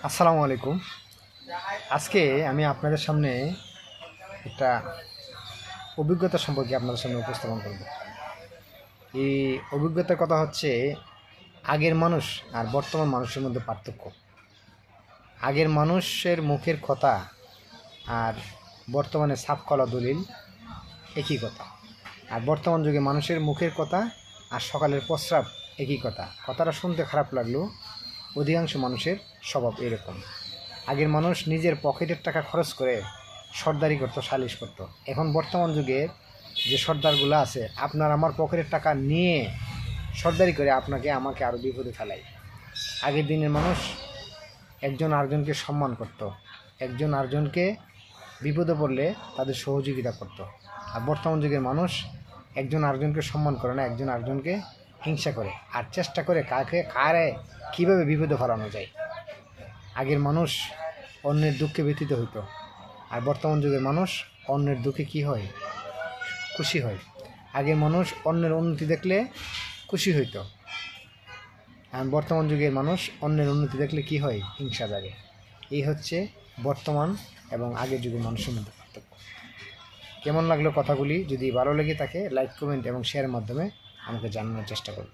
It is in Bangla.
আসসালামু আলাইকুম। আজকে আমি আপনাদের সামনে একটা অভিজ্ঞতা সম্পর্কে আপনাদের সামনে উপস্থাপন করব। এই অভিজ্ঞতার কথা হচ্ছে আগের মানুষ আর বর্তমান মানুষের মধ্যে পার্থক্য। আগের মানুষের মুখের কথা আর বর্তমানে সাফ কলা দলিল একই কথা, আর বর্তমান যুগে মানুষের মুখের কথা আর সকালের প্রস্রাব একই কথা। কথাটা শুনতে খারাপ লাগলেও অধিকাংশ মানুষের স্বভাব এরকম। আগের মানুষ নিজের পকেটের টাকা খরচ করে সর্দারি করতো, সালিশ করতো। এখন বর্তমান যুগে যে সর্দারগুলো আছে, আপনার আমার পকেটের টাকা নিয়ে সর্দারি করে আপনাকে আমাকে আরও বিপদে ফেলায়। আগের দিনের মানুষ একজন আরেকজনকে সম্মান করত, একজন আরেকজনকে বিপদে পড়লে তাদের সহযোগিতা করত। আর বর্তমান যুগের মানুষ একজন আরেকজনকে সম্মান করে না, একজন আরেকজনকে হিংসা করে আর চেষ্টা করে কারে কীভাবে বিপদে ফেলানো যায়। আগের মানুষ অন্যের দুঃখে ব্যথিত হইতো, আর বর্তমান যুগের মানুষ অন্যের দুঃখে কী হয়, খুশি হয়। আগের মানুষ অন্যের উন্নতি দেখলে খুশি হইতো, আর বর্তমান যুগের মানুষ অন্যের উন্নতি দেখলে কী হয়, হিংসা জাগে। এই হচ্ছে বর্তমান এবং আগের যুগের মানুষের মধ্যে পার্থক্য। কেমন লাগলো কথাগুলি? যদি ভালো লেগে থাকে লাইক, কমেন্ট এবং শেয়ারের মাধ্যমে আমাকে জানানোর চেষ্টা করুন।